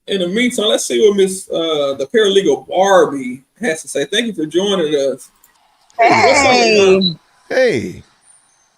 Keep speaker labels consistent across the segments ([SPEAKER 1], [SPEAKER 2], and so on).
[SPEAKER 1] In the meantime, let's see what Miss the paralegal Barbie has to say. Thank you for joining us.
[SPEAKER 2] Hey,
[SPEAKER 1] What's
[SPEAKER 2] how
[SPEAKER 1] on
[SPEAKER 2] are
[SPEAKER 1] your
[SPEAKER 2] you?
[SPEAKER 1] mind?
[SPEAKER 3] Hey,
[SPEAKER 2] Hey,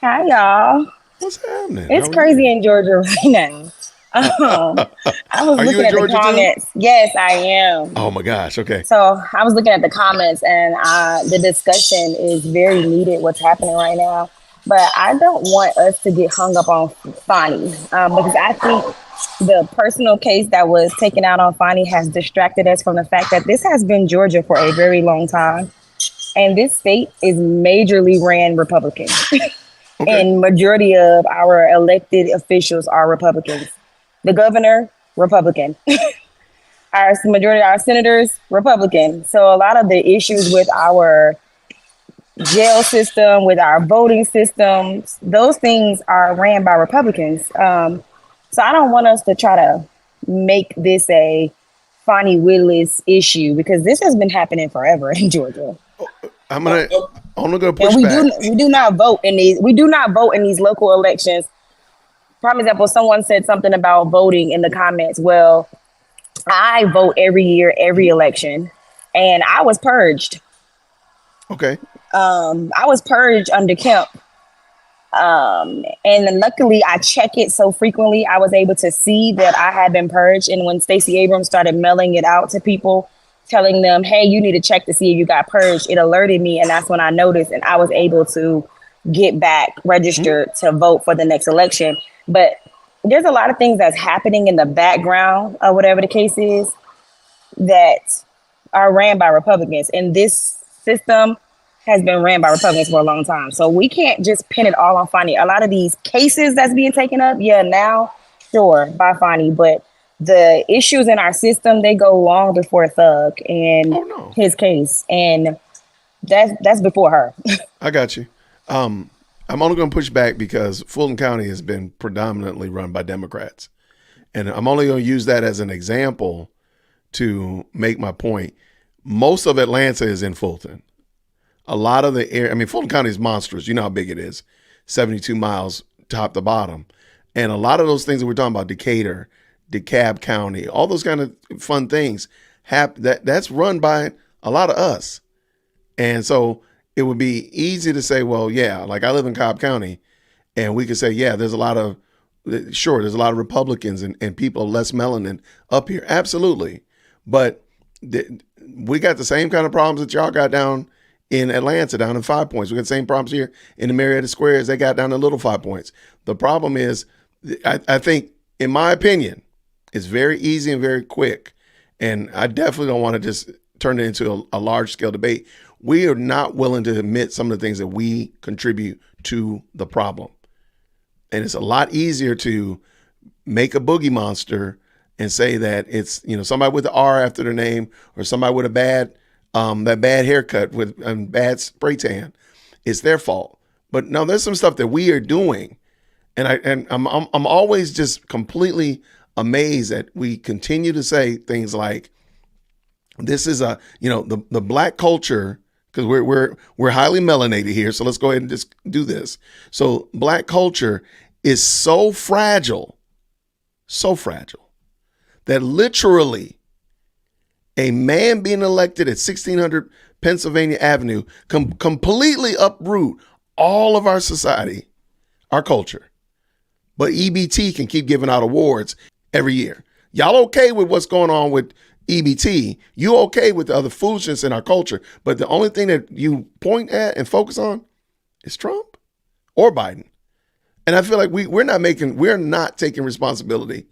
[SPEAKER 3] hi y'all.
[SPEAKER 2] what's happening?
[SPEAKER 3] It's
[SPEAKER 2] How are you?
[SPEAKER 3] crazy in Georgia right now. I was
[SPEAKER 2] Are you
[SPEAKER 3] looking
[SPEAKER 2] in
[SPEAKER 3] at the
[SPEAKER 2] Georgia too?
[SPEAKER 3] comments. Yes, I am.
[SPEAKER 2] Oh my gosh. Okay.
[SPEAKER 3] So I was looking at the comments, and the discussion is very needed. What's happening right now, but I don't want us to get hung up on Fani because I think the personal case that was taken out on Fani has distracted us from the fact that this has been Georgia for a very long time, and this state is majorly ran Republican.
[SPEAKER 2] Okay.
[SPEAKER 3] And majority of our elected officials are Republicans. The governor, Republican. Our majority of our senators, Republican. So a lot of the issues with our jail system, with our voting systems, those things are ran by Republicans. So I don't want us to try to make this a Fonnie Willis issue because this has been happening forever in Georgia.
[SPEAKER 2] I'm
[SPEAKER 1] Uh,
[SPEAKER 2] gonna
[SPEAKER 1] uh,
[SPEAKER 2] I'm gonna
[SPEAKER 3] And
[SPEAKER 2] push back.
[SPEAKER 3] we do not vote in these local elections. Prime example, someone said something about voting in the comments. Well, I vote every year, every election, and I was purged.
[SPEAKER 2] Okay.
[SPEAKER 3] I was purged under Kemp. And then luckily I check it so frequently I was able to see that I had been purged. And when Stacey Abrams started mailing it out to people, telling them, hey, you need to check to see if you got purged, it alerted me, and that's when I noticed, and I was able to get back
[SPEAKER 2] Hmm?
[SPEAKER 3] registered to vote for the next election. But there's a lot of things that's happening in the background or whatever the case is that are ran by Republicans. And this system has been ran by Republicans for a long time. So we can't just pin it all on Fani. A lot of these cases that's being taken up, yeah, now, sure, by Fani, but the issues in our system, they go long before Thug and
[SPEAKER 2] Oh no.
[SPEAKER 3] his case. And that's before her.
[SPEAKER 2] I got you. Um, I'm only gonna push back because Fulton County has been predominantly run by Democrats, and I'm only gonna use that as an example to make my point. Most of Atlanta is in Fulton. A lot of the air, I mean, Fulton County is monstrous. You know how big it is, 72 miles top to bottom. And a lot of those things that we're talking about, Decatur, DeKalb County, all those kind of fun things, that's run by a lot of us. And so it would be easy to say, well, yeah, like I live in Cobb County, and we could say, yeah, sure, there's a lot of Republicans and people less melanin up here. Absolutely. But we got the same kind of problems that y'all got down in Atlanta, down in 5 Points. We got the same problems here in the Marietta Squares. They got down to Little 5 Points. The problem is, I think, in my opinion, it's very easy and very quick. And I definitely don't want to just turn it into a large scale debate. We are not willing to admit some of the things that we contribute to the problem. And it's a lot easier to make a boogie monster and say that it's somebody with the R after their name or somebody with a bad haircut with a bad spray tan. It's their fault. But no, there's some stuff that we are doing, and I'm always just completely amazed that we continue to say things like this is the black culture, because we're highly melanated here. So let's go ahead and just do this. So black culture is so fragile that literally a man being elected at 1600 Pennsylvania Avenue completely uproot all of our society, our culture. But EBT can keep giving out awards every year. Y'all okay with what's going on with EBT? You okay with the other foolishness in our culture? But the only thing that you point at and focus on is Trump or Biden. And I feel like we're not taking responsibility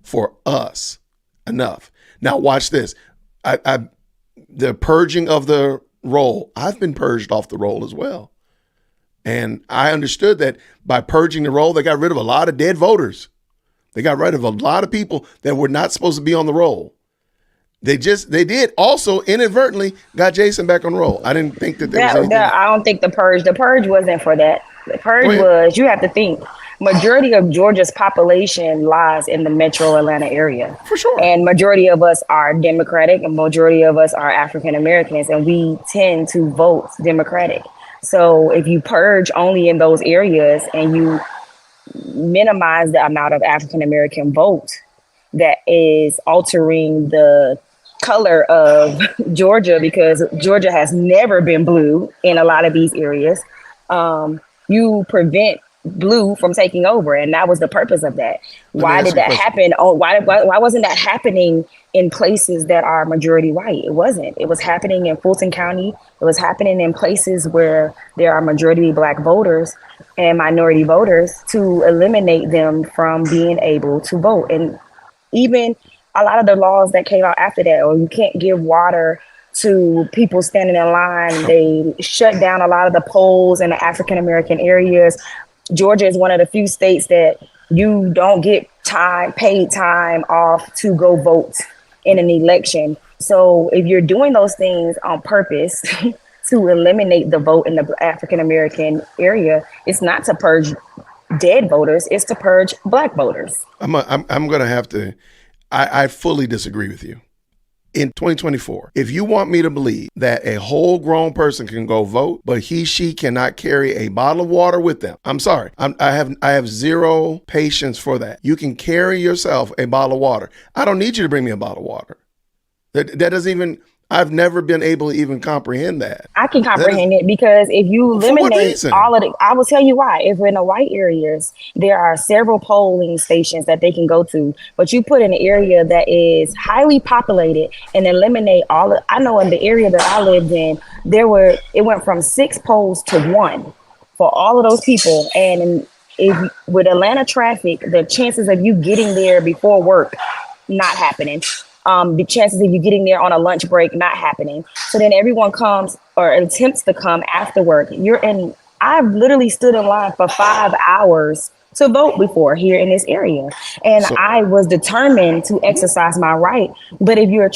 [SPEAKER 2] for us enough. Now watch this. The purging of the roll. I've been purged off the roll as well. And I understood that by purging the roll, they got rid of a lot of dead voters. They got rid of a lot of people that were not supposed to be on the roll. They did also inadvertently got Jason back on the roll. I didn't think that there was anything.
[SPEAKER 3] I don't think the purge wasn't for that. The
[SPEAKER 2] Go
[SPEAKER 3] purge
[SPEAKER 2] ahead.
[SPEAKER 3] was, you have to think, majority of Georgia's population lies in the metro Atlanta area.
[SPEAKER 2] For sure.
[SPEAKER 3] And majority of us are Democratic and majority of us are African Americans, and we tend to vote Democratic. So if you purge only in those areas and you minimize the amount of African American vote, that is altering the color of Georgia, because Georgia has never been blue in a lot of these areas. You prevent blue from taking over, and that was the purpose of that.
[SPEAKER 2] Let me
[SPEAKER 3] Why
[SPEAKER 2] ask
[SPEAKER 3] did
[SPEAKER 2] you a
[SPEAKER 3] that
[SPEAKER 2] question.
[SPEAKER 3] happen? Oh, why wasn't that happening in places that are majority white? It wasn't. It was happening in Fulton County. It was happening in places where there are majority black voters and minority voters, to eliminate them from being able to vote. And even a lot of the laws that came out after that, or you can't give water to people standing in line. They shut down a lot of the polls in the African American areas. Georgia is one of the few states that you don't get paid time off to go vote in an election. So if you're doing those things on purpose to eliminate the vote in the African American area, it's not to purge dead voters, it's to purge black voters.
[SPEAKER 2] I'm going to have to, I fully disagree with you. In 2024, if you want me to believe that a whole grown person can go vote, but she cannot carry a bottle of water with them, I'm sorry. I have zero patience for that. You can carry yourself a bottle of water. I don't need you to bring me a bottle of water. That doesn't even, I've never been able to even comprehend that.
[SPEAKER 3] I can comprehend it, because if you eliminate all of it, I will tell you why. If we're in the white areas, there are several polling stations that they can go to, but you put in an area that is highly populated and eliminate all of, I know in the area that I lived in, it went from 6 polls to 1 for all of those people. And if with Atlanta traffic, the chances of you getting there before work, not happening. The chances of you getting there on a lunch break, not happening. So then everyone comes or attempts to come after work. I've literally stood in line for 5 hours to vote before here in this area. And I was determined to exercise my right. But if you're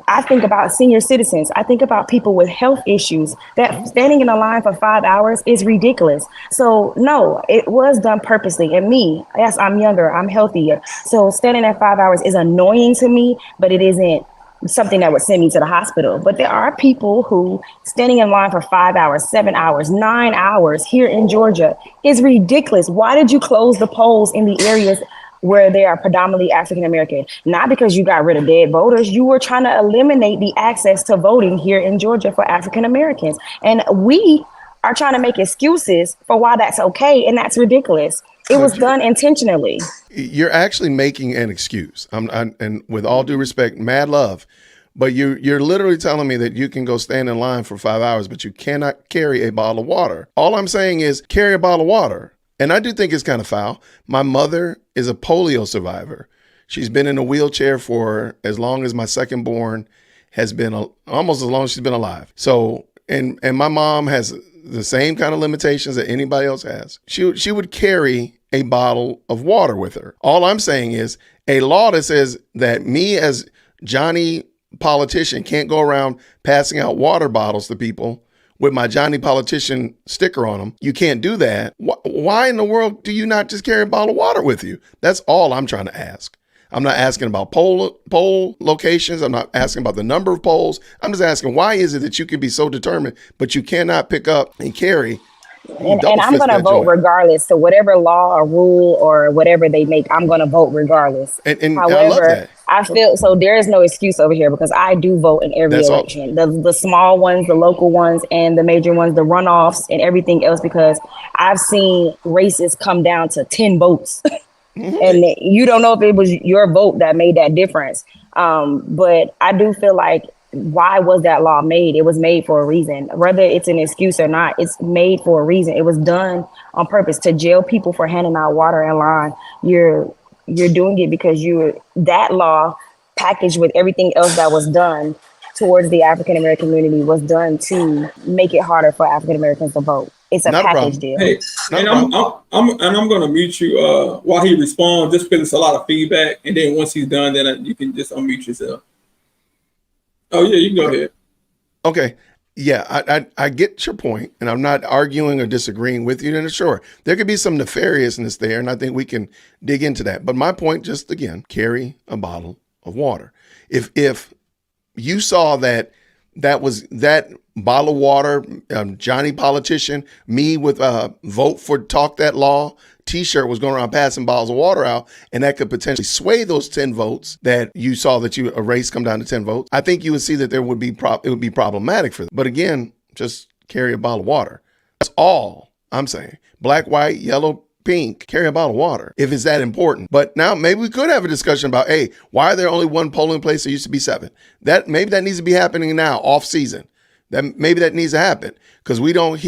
[SPEAKER 3] I think about senior citizens, I think about people with health issues, that standing in a line for 5 hours is ridiculous. So no, it was done purposely. And me, yes, I'm younger, I'm healthier. So standing at 5 hours is annoying to me, but it isn't something that would send me to the hospital. But there are people who standing in line for 5 hours, 7 hours, 9 hours here in Georgia is ridiculous. Why did you close the polls in the areas where they are predominantly African American? Not because you got rid of dead voters. You were trying to eliminate the access to voting here in Georgia for African Americans. And we are trying to make excuses for why that's okay. And that's ridiculous. It was done intentionally.
[SPEAKER 2] You're actually making an excuse. And with all due respect, mad love, but you're literally telling me that you can go stand in line for 5 hours, but you cannot carry a bottle of water. All I'm saying is carry a bottle of water. And I do think it's kind of foul. My mother is a polio survivor. She's been in a wheelchair for as long as my second born has been, almost as long as she's been alive. So, and my mom has the same kind of limitations that anybody else has. She would carry a bottle of water with her. All I'm saying is a law that says that me as Johnny politician can't go around passing out water bottles to people with my Johnny politician sticker on them. You can't do that. Why in the world do you not just carry a bottle of water with you? That's all I'm trying to ask. I'm not asking about poll locations. I'm not asking about the number of polls. I'm just asking, why is it that you can be so determined, but you cannot pick up and carry?
[SPEAKER 3] And I'm going to vote regardless. So whatever law or rule or whatever they make, I'm going to vote regardless.
[SPEAKER 2] And
[SPEAKER 3] however,
[SPEAKER 2] I love that.
[SPEAKER 3] I feel so there is no excuse over here, because I do vote in every election, the small ones, the local ones, and the major ones, the runoffs and everything else, because I've seen races come down to 10 votes. And you don't know if it was your vote that made that difference. But I do feel like, why was that law made? It was made for a reason. Whether it's an excuse or not, it's made for a reason. It was done on purpose to jail people for handing out water in line. You're doing it because that law packaged with everything else that was done towards the African American community was done to make it harder for African Americans to vote. It's a package deal.
[SPEAKER 1] Hey, and I'm going to mute you while he responds, just because it's a lot of feedback. And then once he's done, then you can just unmute yourself. Oh yeah, you can go ahead.
[SPEAKER 2] Okay. Yeah, I get your point, and I'm not arguing or disagreeing with you. And sure, there could be some nefariousness there, and I think we can dig into that. But my point, just again, carry a bottle of water. If you saw that was that bottle of water, Johnny politician, me with vote for talk that law T-shirt was going around passing bottles of water out, and that could potentially sway those 10 votes that you saw that a race come down to 10 votes, I think you would see that it would be problematic for them. But again, just carry a bottle of water. That's all I'm saying. Black, white, yellow, pink, carry a bottle of water if it's that important. But now maybe we could have a discussion about, hey, why are there only one polling place? There used to be 7. Maybe that needs to be happening now, off season. Maybe that needs to happen because we don't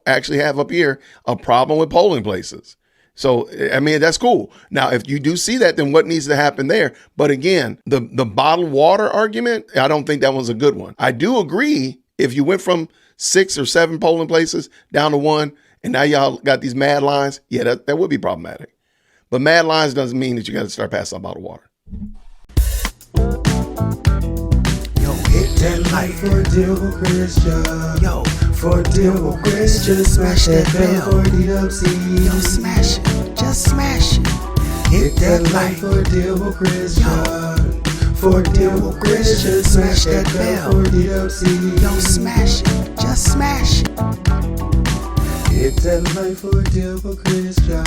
[SPEAKER 2] actually have up here a problem with polling places. So, I mean, that's cool. Now, if you do see that, then what needs to happen there? But again, the bottled water argument, I don't think that was a good one. I do agree if you went from 6 or 7 polling places down to 1, and now y'all got these mad lines, yeah, that would be problematic. But mad lines doesn't mean that you got to start passing a bottle of water.
[SPEAKER 4] Hit that like for deal with Christian. Yo, for deal with Christian. Smash that bell for DWC. Yo, smash it. Just smash it. Hit that like for deal with Christian. For deal with Christian. Smash that bell for DWC. Yo, smash it. Just smash it. Hit that like for deal with Christian.